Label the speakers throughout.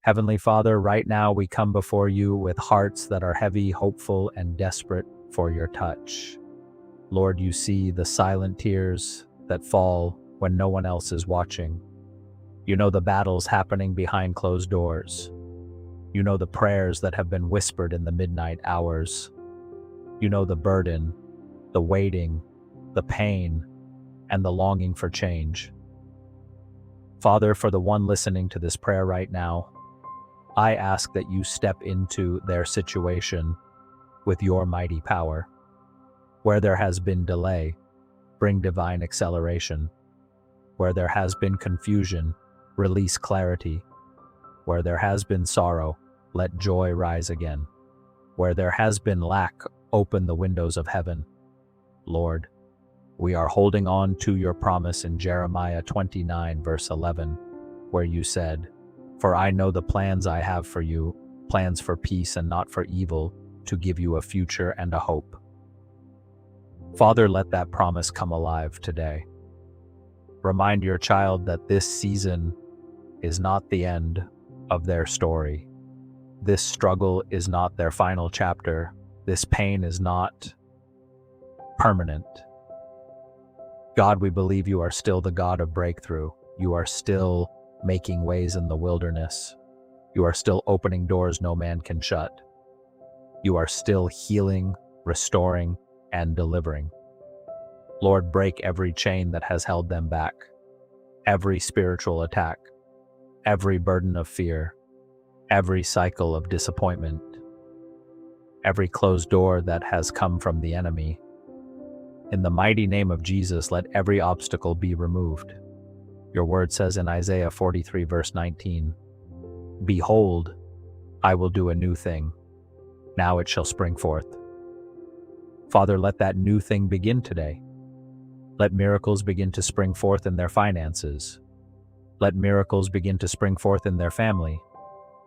Speaker 1: Heavenly Father, right now we come before you with hearts that are heavy, hopeful, and desperate for your touch. Lord, you see the silent tears that fall when no one else is watching. You know the battles happening behind closed doors. You know the prayers that have been whispered in the midnight hours. You know the burden, the waiting, the pain, and the longing for change. Father, for the one listening to this prayer right now, I ask that you step into their situation with your mighty power. Where there has been delay, bring divine acceleration. Where there has been confusion, release clarity. Where there has been sorrow, let joy rise again. Where there has been lack, open the windows of heaven. Lord, we are holding on to your promise in Jeremiah 29, verse 11, where you said, "For I know the plans I have for you, plans for peace and not for evil, to give you a future and a hope." Father, let that promise come alive today. Remind your child that this season is not the end of their story. This struggle is not their final chapter. This pain is not permanent. God, we believe you are still the God of breakthrough. You are still making ways in the wilderness. You are still opening doors no man can shut. You are still healing, restoring, and delivering. Lord, break every chain that has held them back, every spiritual attack, every burden of fear, every cycle of disappointment, every closed door that has come from the enemy. In the mighty name of Jesus, let every obstacle be removed. Your word says in Isaiah 43, verse 19, "Behold, I will do a new thing. Now it shall spring forth." Father, let that new thing begin today. Let miracles begin to spring forth in their finances. Let miracles begin to spring forth in their family.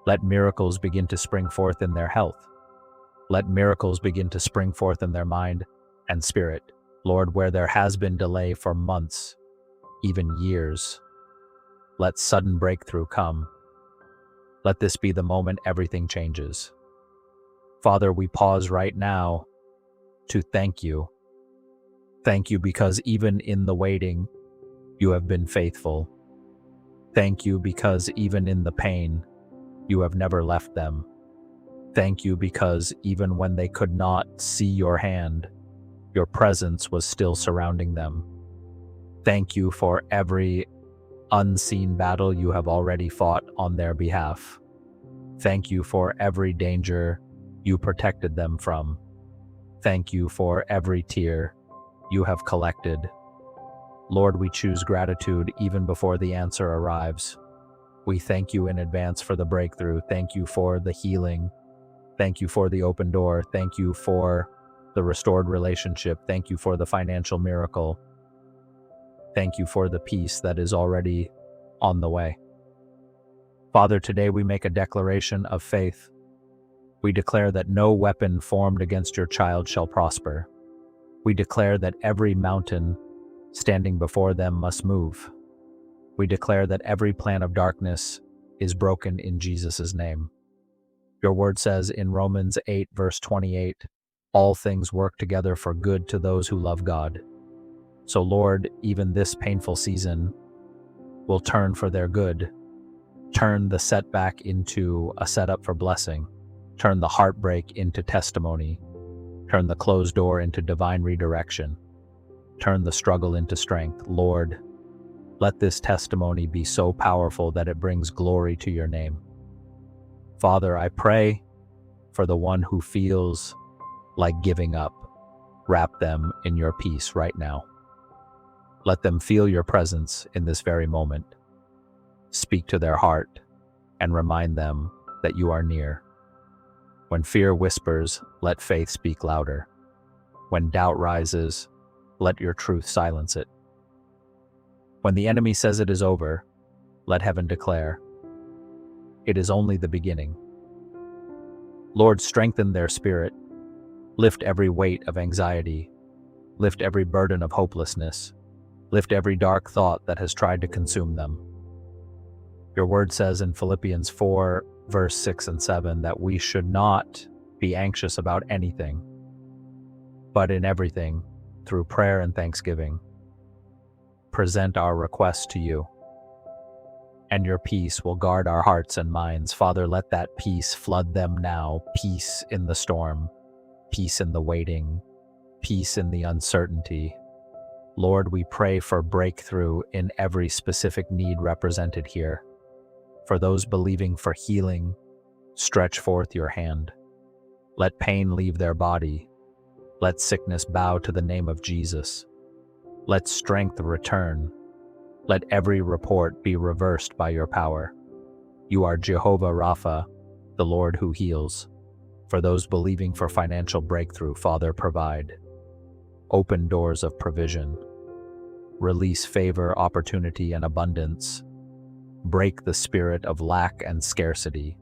Speaker 1: Let miracles begin to spring forth in their health. Let miracles begin to spring forth in their mind and spirit. Lord, where there has been delay for months, even years, let sudden breakthrough come. Let this be the moment everything changes. Father, we pause right now to thank you. Thank you because even in the waiting, you have been faithful. Thank you because even in the pain, you have never left them. Thank you because even when they could not see your hand, your presence was still surrounding them. Thank you for every unseen battle you have already fought on their behalf. Thank you for every danger you protected them from. Thank you for every tear you have collected. Lord, we choose gratitude even before the answer arrives. We thank you in advance for the breakthrough. Thank you for the healing. Thank you for the open door. Thank you for the restored relationship. Thank you for the financial miracle. Thank you for the peace that is already on the way. Father, today we make a declaration of faith. We declare that no weapon formed against your child shall prosper. We declare that every mountain standing before them must move. We declare that every plan of darkness is broken in Jesus' name. Your word says in Romans 8, verse 28, all things work together for good to those who love God. So Lord, even this painful season will turn for their good. Turn the setback into a setup for blessing. Turn the heartbreak into testimony. Turn the closed door into divine redirection. Turn the struggle into strength. Lord, let this testimony be so powerful that it brings glory to your name. Father, I pray for the one who feels like giving up. Wrap them in your peace right now. Let them feel your presence in this very moment. Speak to their heart and remind them that you are near. When fear whispers, let faith speak louder. When doubt rises, let your truth silence it. When the enemy says it is over, let heaven declare, it is only the beginning. Lord, strengthen their spirit. Lift every weight of anxiety. Lift every burden of hopelessness. Lift every dark thought that has tried to consume them. Your word says in Philippians 4, verse 6 and 7, that we should not be anxious about anything, but in everything, through prayer and thanksgiving, present our requests to you, and your peace will guard our hearts and minds. Father, let that peace flood them now. Peace in the storm, peace in the waiting, peace in the uncertainty. Lord, we pray for breakthrough in every specific need represented here. For those believing for healing, stretch forth your hand. Let pain leave their body. Let sickness bow to the name of Jesus. Let strength return. Let every report be reversed by your power. You are Jehovah Rapha, the Lord who heals. For those believing for financial breakthrough, Father, provide. Open doors of provision. Release favor, opportunity, and abundance. Break the spirit of lack and scarcity.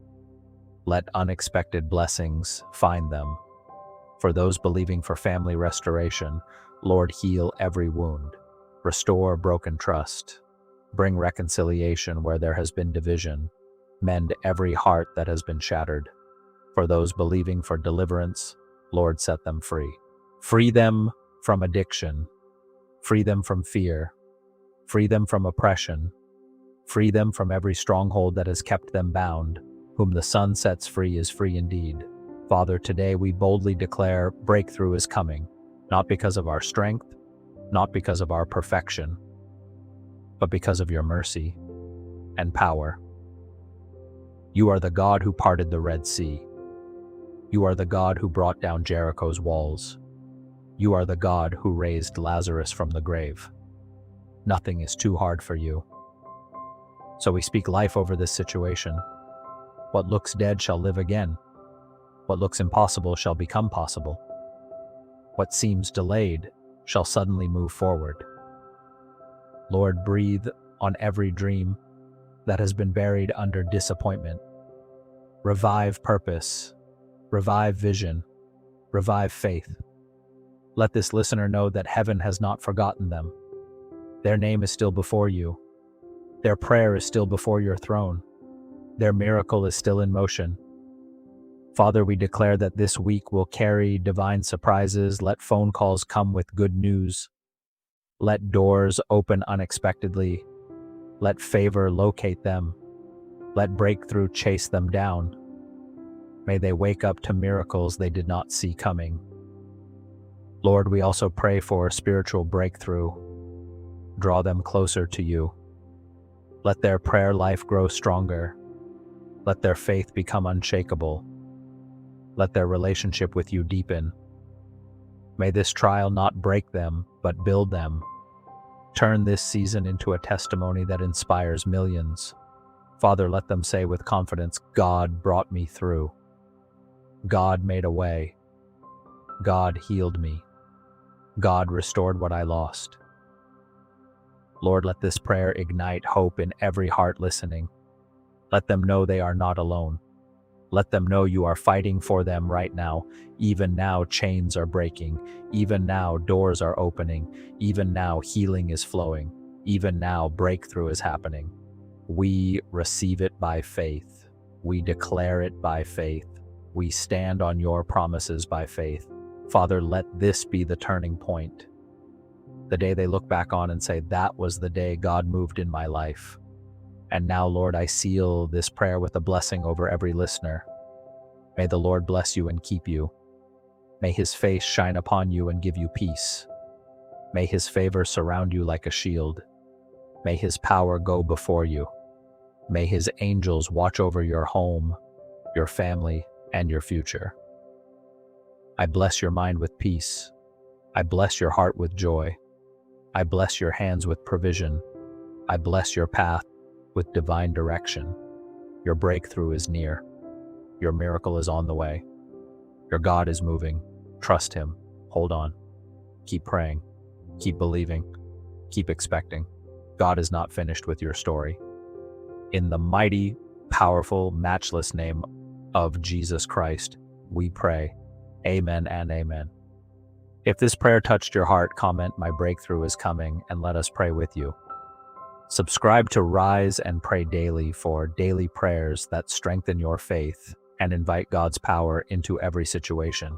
Speaker 1: Let unexpected blessings find them. For those believing for family restoration, Lord, heal every wound. Restore broken trust. Bring reconciliation where there has been division. Mend every heart that has been shattered. For those believing for deliverance, Lord, set them free. Free them from addiction. Free them from fear. Free them from oppression. Free them from every stronghold that has kept them bound. Whom the Son sets free is free indeed. Father, today we boldly declare breakthrough is coming, not because of our strength, not because of our perfection, but because of your mercy and power. You are the God who parted the Red Sea. You are the God who brought down Jericho's walls. You are the God who raised Lazarus from the grave. Nothing is too hard for you. So we speak life over this situation. What looks dead shall live again. What looks impossible shall become possible. What seems delayed shall suddenly move forward. Lord, breathe on every dream that has been buried under disappointment. Revive purpose, revive vision, revive faith. Let this listener know that heaven has not forgotten them. Their name is still before you. Their prayer is still before your throne. Their miracle is still in motion. Father, we declare that this week will carry divine surprises. Let phone calls come with good news. Let doors open unexpectedly. Let favor locate them. Let breakthrough chase them down. May they wake up to miracles they did not see coming. Lord, we also pray for spiritual breakthrough. Draw them closer to you. Let their prayer life grow stronger. Let their faith become unshakable. Let their relationship with you deepen. May this trial not break them, but build them. Turn this season into a testimony that inspires millions. Father, let them say with confidence, God brought me through. God made a way. God healed me. God restored what I lost. Lord, let this prayer ignite hope in every heart listening. Let them know they are not alone. Let them know you are fighting for them right now. Even now, chains are breaking. Even now, doors are opening. Even now, healing is flowing. Even now, breakthrough is happening. We receive it by faith. We declare it by faith. We stand on your promises by faith. Father, let this be the turning point. The day they look back on and say, that was the day God moved in my life. And now, Lord, I seal this prayer with a blessing over every listener. May the Lord bless you and keep you. May his face shine upon you and give you peace. May his favor surround you like a shield. May his power go before you. May his angels watch over your home, your family, and your future. I bless your mind with peace. I bless your heart with joy. I bless your hands with provision. I bless your path with divine direction. Your breakthrough is near. Your miracle is on the way. Your God is moving. Trust him. Hold on. Keep praying. Keep believing. Keep expecting. God is not finished with your story. In the mighty, powerful, matchless name of Jesus Christ, we pray. Amen and amen. If this prayer touched your heart, comment "My breakthrough is coming" and let us pray with you. Subscribe to Rise and Pray Daily for daily prayers that strengthen your faith and invite God's power into every situation.